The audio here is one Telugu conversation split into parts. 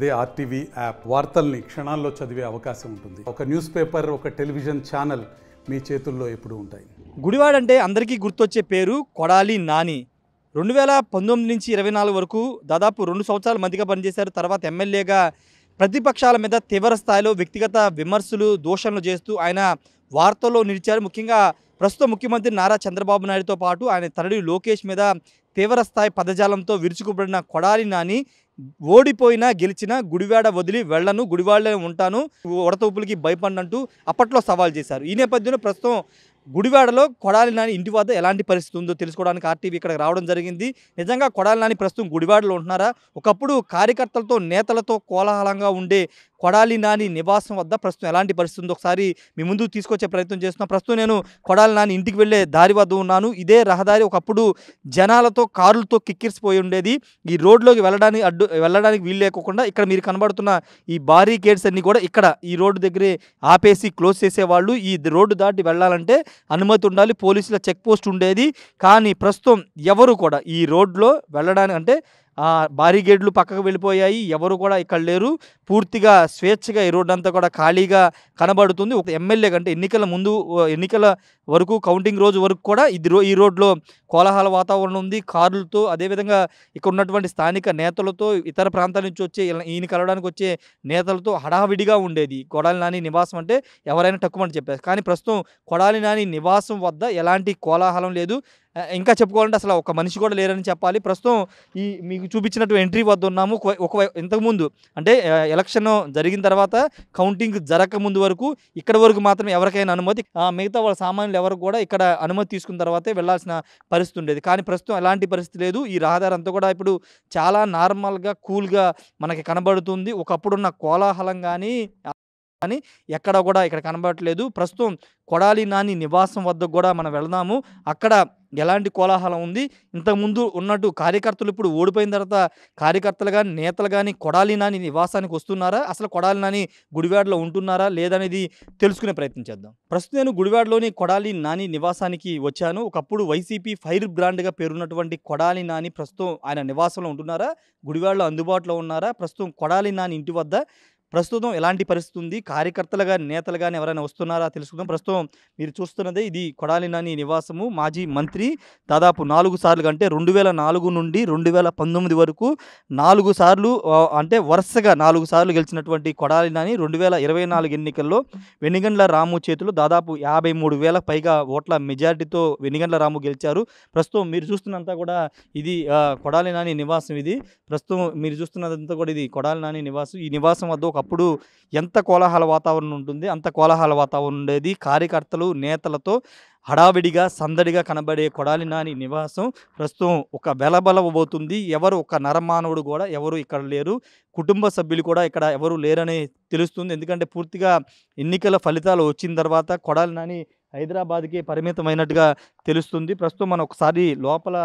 అదే ఆర్టీవీ యాప్ వార్తల్ని క్షణాల్లో చదివే అవకాశం ఉంటుంది. ఒక న్యూస్ పేపర్, ఒక టెలివిజన్ ఛానల్ మీ చేతుల్లో ఎప్పుడూ ఉంటాయి. గుడివాడ అంటే అందరికీ గుర్తొచ్చే పేరు కొడాలి నాని. 2019 నుంచి 24 వరకు దాదాపు 2 సంవత్సరాలు మంత్రిగా పనిచేశారు. తర్వాత ఎమ్మెల్యేగా ప్రతిపక్షాల మీద తీవ్ర స్థాయిలో వ్యక్తిగత విమర్శలు, దూషణలు చేస్తూ ఆయన వార్తల్లో నిలిచారు. ముఖ్యంగా ప్రస్తుత ముఖ్యమంత్రి నారా చంద్రబాబు నాయుడుతో పాటు ఆయన తనయుడు లోకేష్ మీద తీవ్ర స్థాయి పదజాలంతో విరుచుకుపడిన కొడాలి నాని ఓడిపోయినా గెలిచినా గుడివాడ వదిలి వెళ్ళను, గుడివాడలో ఉంటాను, ఉడతూపులకి భయపడినంటూ అప్పట్లో సవాల్ చేశారు. ఈ నేపథ్యంలో ప్రస్తుతం గుడివాడలో కొడాలి నాని ఇంటి వద్ద ఎలాంటి పరిస్థితి ఉందో తెలుసుకోవడానికి ఆర్టీవీ ఇక్కడికి రావడం జరిగింది. నిజంగా కొడాలి నాని ప్రస్తుతం గుడివాడలో ఉంటున్నారా? ఒకప్పుడు కార్యకర్తలతో, నేతలతో కోలాహలంగా ఉండే కొడాలి నాని నివాసం వద్ద ప్రస్తుతం ఎలాంటి పరిస్థితి ఉందో ఒకసారి మీ ముందు తీసుకొచ్చే ప్రయత్నం చేస్తున్నాం. ప్రస్తుతం నేను కొడాలి నాని ఇంటికి వెళ్ళే దారి వద్ద ఉన్నాను. ఇదే రహదారి ఒకప్పుడు జనాలతో, కారులతో కిక్కిరిసిపోయి ఉండేది. ఈ రోడ్లోకి వెళ్ళడానికి వీలు లేకుండా ఇక్కడ మీరు కనబడుతున్న ఈ బారికేడ్స్ అన్ని కూడా ఇక్కడ ఈ రోడ్డు దగ్గరే ఆపేసి క్లోజ్ చేసేవాళ్ళు. ఈ రోడ్డు దాటి వెళ్ళాలంటే అనుమతి ఉండాలి, పోలీసుల చెక్ పోస్ట్ ఉండేది. కానీ ప్రస్తుతం ఎవరు కూడా ఈ రోడ్లో వెళ్ళడానికి అంటే బారిగేడ్లు పక్కకు వెళ్ళిపోయాయి, ఎవరు కూడా ఇక్కడ లేరు. పూర్తిగా స్వేచ్ఛగా ఈ రోడ్డు అంతా కూడా ఖాళీగా కనబడుతుంది. ఒక ఎమ్మెల్యే కంటే ఎన్నికల వరకు, కౌంటింగ్ రోజు వరకు కూడా ఈ రోడ్లో కోలాహల వాతావరణం ఉంది. కార్లతో, అదేవిధంగా ఇక్కడ ఉన్నటువంటి స్థానిక నేతలతో, ఇతర ప్రాంతాల నుంచి వచ్చే ఈయన కలవడానికి వచ్చే నేతలతో హడావిడిగా ఉండేది. కొడాలి నాని నివాసం అంటే ఎవరైనా తక్కువని చెప్పారు. కానీ ప్రస్తుతం కొడాలి నాని నివాసం వద్ద ఎలాంటి కోలాహలం లేదు. ఇంకా చెప్పుకోవాలంటే అసలు ఒక మనిషి కూడా లేరని చెప్పాలి. ప్రస్తుతం ఈ మీకు చూపించినట్టు ఎంట్రీ వద్ద ఉన్నాము. ఇంతకుముందు అంటే ఎలక్షన్ జరిగిన తర్వాత కౌంటింగ్ జరగకముందు వరకు ఇక్కడ వరకు మాత్రమే ఎవరికైనా అనుమతి, మిగతా వాళ్ళ సామాన్యులు ఎవరికి కూడా ఇక్కడ అనుమతి తీసుకున్న తర్వాతే వెళ్లాల్సిన పరిస్థితి ఉండేది. కానీ ప్రస్తుతం ఎలాంటి పరిస్థితి లేదు. ఈ రహదారి అంతా కూడా ఇప్పుడు చాలా నార్మల్గా, కూల్గా మనకి కనబడుతుంది. ఒకప్పుడున్న కోలాహలం కానీ ఎక్కడ కూడా ఇక్కడ కనబడట్లేదు. ప్రస్తుతం కొడాలి నాని నివాసం వద్ద కూడా మనం వెళదాము. అక్కడ ఎలాంటి కోలాహలం ఉంది, ఇంతకుముందు ఉన్నట్టు కార్యకర్తలు ఇప్పుడు ఓడిపోయిన తర్వాత కార్యకర్తలు కానీ, నేతలు కానీ కొడాలి నాని నివాసానికి వస్తున్నారా, అసలు కొడాలి నాని గుడివాడలో ఉంటున్నారా లేదనేది తెలుసుకునే ప్రయత్నం చేద్దాం. ప్రస్తుతం నేను గుడివాడలోని కొడాలి నాని నివాసానికి వచ్చాను. ఒకప్పుడు వైసీపీ ఫైర్ బ్రాండ్గా పేరున్నటువంటి కొడాలి నాని ప్రస్తుతం ఆయన నివాసంలో ఉంటున్నారా, గుడివాడలో అందుబాటులో ఉన్నారా, ప్రస్తుతం కొడాలి నాని ఇంటి వద్ద ప్రస్తుతం ఎలాంటి పరిస్థితి ఉంది, కార్యకర్తలు కానీ, నేతలు కానీ ఎవరైనా వస్తున్నారా తెలుసుకుందాం. ప్రస్తుతం మీరు చూస్తున్నదే ఇది కొడాలి నాని నివాసము. మాజీ మంత్రి దాదాపు 4 సార్లు, అంటే 2004 నుండి 2019 వరకు 4 సార్లు, అంటే వరుసగా 4 సార్లు గెలిచినటువంటి కొడాలి నాని 2024 ఎన్నికల్లో వెనిగండ్ల రాము చేతిలో దాదాపు 53,000 పైగా ఓట్ల మెజారిటీతో వెనిగండ్ల రాము గెలిచారు. ప్రస్తుతం మీరు చూస్తున్నంతా కూడా ఇది కొడాలి నాని నివాసం. ఇది ప్రస్తుతం మీరు చూస్తున్నదంతా కూడా ఇది కొడాలి నాని నివాసం. ఈ నివాసం వద్ద అప్పుడు ఎంత కోలాహల వాతావరణం ఉంటుంది, అంత కోలాహల వాతావరణం ఉండేది. కార్యకర్తలు, నేతలతో హడావిడిగా, సందడిగా కనబడే కొడాలి నాని నివాసం ప్రస్తుతం ఒక వెలబలబోతుంది. ఎవరు ఒక నరమానవుడు కూడా ఎవరు ఇక్కడ లేరు. కుటుంబ సభ్యులు కూడా ఇక్కడ ఎవరు లేరని తెలుస్తుంది. ఎందుకంటే పూర్తిగా ఎన్నికల ఫలితాలు వచ్చిన తర్వాత కొడాలి నాని హైదరాబాద్కి పరిమితమైనట్టుగా తెలుస్తుంది. ప్రస్తుతం మనం ఒకసారి లోపల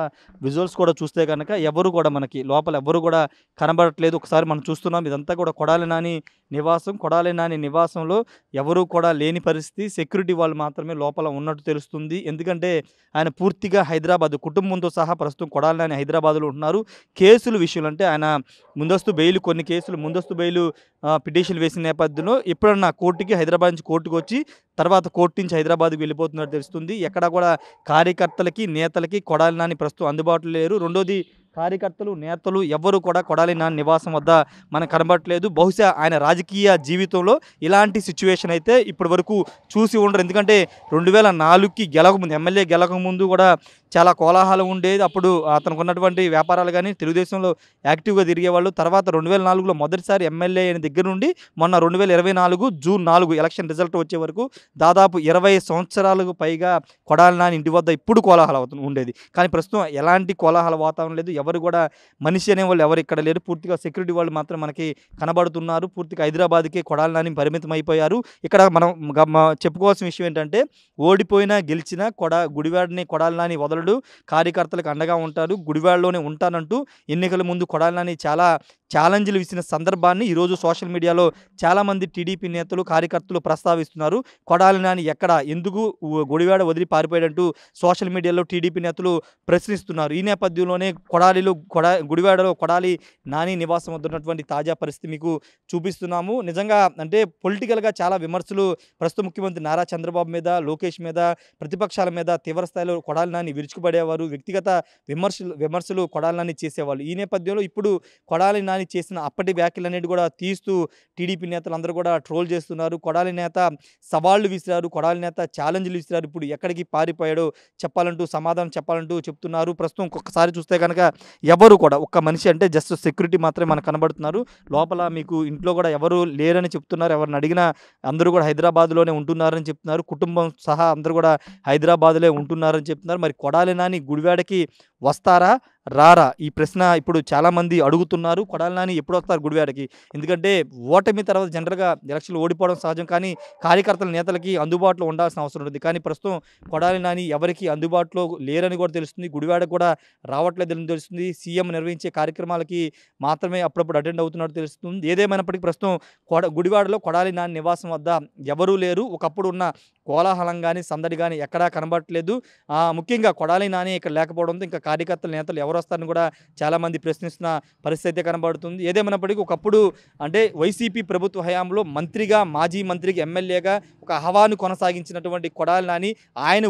విజువల్స్ కూడా చూస్తే కనుక ఎవరు కూడా మనకి లోపల ఎవరు కూడా కనబడట్లేదు. ఒకసారి మనం చూస్తున్నాం, ఇదంతా కూడా కొడాలి నాని నివాసం. కొడాలి నాని నివాసంలో ఎవరు కూడా లేని పరిస్థితి. సెక్యూరిటీ వాళ్ళు మాత్రమే లోపల ఉన్నట్టు తెలుస్తుంది. ఎందుకంటే ఆయన పూర్తిగా హైదరాబాద్ కుటుంబంతో సహా ప్రస్తుతం కొడాలి నాని హైదరాబాద్లో ఉంటున్నారు. కేసుల విషయంలో అంటే ఆయన ముందస్తు బెయిల్, కొన్ని కేసులు ముందస్తు బెయిల్ పిటిషన్ వేసిన నేపథ్యంలో ఎప్పుడన్నా కోర్టుకి, హైదరాబాద్ నుంచి కోర్టుకు వచ్చి తర్వాత కోర్టు నుంచి హైదరాబాద్కి వెళ్ళిపోతున్నట్టు తెలుస్తుంది. ఎక్కడ కూడా కార్యకర్తలకి, నేతలకి కొడాలి నాని ప్రస్తుతం అందుబాటులో లేరు. రెండోది, కార్యకర్తలు, నేతలు ఎవరు కూడా కొడాలి నాని నివాసం వద్ద మనకు కనబడట్లేదు. బహుశా ఆయన రాజకీయ జీవితంలో ఇలాంటి సిచ్యువేషన్ అయితే ఇప్పటి వరకు చూసి ఉండరు. ఎందుకంటే 2004కి గెలకముందు, ఎమ్మెల్యే గెలకముందు కూడా చాలా కోలాహలం ఉండేది. అప్పుడు అతనికి ఉన్నటువంటి వ్యాపారాలు కానీ తెలుగుదేశంలో యాక్టివ్గా తిరిగేవాళ్ళు. తర్వాత 2004లో మొదటిసారి ఎమ్మెల్యే అయిన దగ్గర నుండి మొన్న 2024 జూన్ 4 ఎలక్షన్ రిజల్ట్ వచ్చే వరకు దాదాపు 20 సంవత్సరాలకు పైగా కొడాలి నాని ఇంటి వద్ద ఇప్పుడు కోలాహలం ఉండేది. కానీ ప్రస్తుతం ఎలాంటి కోలాహల వాతావరణం లేదు. ఎవరు కూడా మనిషి అనేవాళ్ళు ఎవరు ఇక్కడ లేరు. పూర్తిగా సెక్యూరిటీ వాళ్ళు మాత్రం మనకి కనబడుతున్నారు. పూర్తిగా హైదరాబాద్కి కొడాలి నాని పరిమితం అయిపోయారు. ఇక్కడ మనం చెప్పుకోవాల్సిన విషయం ఏంటంటే ఓడిపోయినా గెలిచినా గుడివాడని కొడాలి నాని వదలడు, కార్యకర్తలకు అండగా ఉంటారు, గుడివాడలోనే ఉంటానంటూ ఎన్నికల ముందు కొడాలి నాని చాలా ఛాలెంజ్లు ఇచ్చిన సందర్భాన్ని ఈరోజు సోషల్ మీడియాలో చాలామంది టీడీపీ నేతలు కార్యకర్తలు ప్రస్తావిస్తున్నారు. కొడాలి నాని ఎక్కడ ఎందుకు గుడివాడ వదిలి పారిపోయాడంటూ సోషల్ మీడియాలో టీడీపీ నేతలు ప్రశ్నిస్తున్నారు. ఈ నేపథ్యంలోనే గుడివాడలో కొడాలి నాని నివాసం వద్ద ఉన్నటువంటి తాజా పరిస్థితి మీకు చూపిస్తున్నాము. నిజంగా అంటే పొలిటికల్గా చాలా విమర్శలు ప్రస్తుత ముఖ్యమంత్రి నారా చంద్రబాబు మీద, లోకేష్ మీద, ప్రతిపక్షాల మీద తీవ్ర స్థాయిలో కొడాలి నాని విరుచుకుపడేవారు. వ్యక్తిగత విమర్శలు కొడాలి నాని చేసేవాళ్ళు. ఈ నేపథ్యంలో ఇప్పుడు కొడాలి నాని చేసిన అప్పటి వ్యాఖ్యలన్నిటి కూడా తీస్తూ టీడీపీ నేతలందరూ కూడా ట్రోల్ చేస్తున్నారు. కొడాలి నేత సవాళ్లు విసిరారు, కొడాలి నేత ఛాలెంజ్లు విసిరారు. ఇప్పుడు ఎక్కడికి పారిపోయాడో చెప్పాలంటూ సమాధానం చెప్పాలంటూ చెప్తున్నారు. ప్రస్తుతం ఒక్కొక్కసారి చూస్తే కనుక ఎవరు కూడా ఒక్క మనిషి అంటే జస్ట్ సెక్యూరిటీ మాత్రమే మనకు కనబడుతున్నారు. లోపల మీకు ఇంట్లో కూడా ఎవరు లేరని చెప్తున్నారు. ఎవరిని అడిగినా అందరూ కూడా హైదరాబాద్లోనే ఉంటున్నారని చెప్తున్నారు. కుటుంబం సహా అందరూ కూడా హైదరాబాద్లో ఉంటున్నారని చెప్తున్నారు. మరి కొడాలి నాని గుడివాడకి వస్తారా రారా ఈ ప్రశ్న ఇప్పుడు చాలామంది అడుగుతున్నారు. కొడాలి నాని ఎప్పుడు వస్తారు గుడివాడకి? ఎందుకంటే ఓటమి తర్వాత జనరల్గా ఎలక్షన్లు ఓడిపోవడం సహజం, కానీ కార్యకర్తల నేతలకి అందుబాటులో ఉండాల్సిన అవసరం ఉంటుంది. కానీ ప్రస్తుతం కొడాలి నాని ఎవరికి అందుబాటులో లేరని కూడా తెలుస్తుంది. గుడివాడకు కూడా రావట్లేదని తెలుస్తుంది. సీఎం నిర్వహించే కార్యక్రమాలకి మాత్రమే అప్పుడప్పుడు అటెండ్ అవుతున్నట్టు తెలుస్తుంది. ఏదేమైనప్పటికీ ప్రస్తుతం గుడివాడలో కొడాలి నాని నివాసం వద్ద ఎవరూ లేరు. ఒకప్పుడు ఉన్న కోలాహలం కానీ సందడి కానీ ఎక్కడా కనబడట్లేదు. ముఖ్యంగా కొడాలి నాని ఇక్కడ లేకపోవడంతో ఇంకా కార్యకర్తల నేతలు ఎవరు వస్తారని కూడా చాలామంది ప్రశ్నిస్తున్న పరిస్థితి అయితే కనబడుతుంది. ఏదేమైనప్పటికీ ఒకప్పుడు అంటే వైసీపీ ప్రభుత్వ హయాంలో మంత్రిగా, మాజీ మంత్రికి, ఎమ్మెల్యేగా ఒక హవాను కొనసాగించినటువంటి కొడాలి నాని ఆయన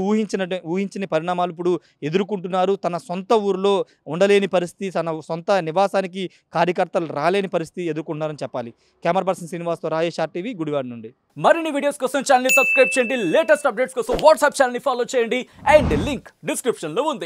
ఊహించిన పరిణామాలు ఇప్పుడు ఎదుర్కొంటున్నారు. తన సొంత ఊరిలో ఉండలేని పరిస్థితి, తన సొంత నివాసానికి కార్యకర్తలు రాలేని పరిస్థితి ఎదుర్కొంటున్నారని చెప్పాలి. కెమెరా పర్సన్ శ్రీనివాస్తో రాజేష్ RTV గుడివాడ నుండి. మరిన్ని వీడియోస్ కోసం ఛానల్ ని సబ్స్క్రైబ్ చేయండి. లేటెస్ట్ అప్డేట్స్ కోసం వాట్సాప్ ఛానల్ ని ఫాలో చేయండి. అండ్ లింక్ డిస్క్రిప్షన్ లో ఉంది.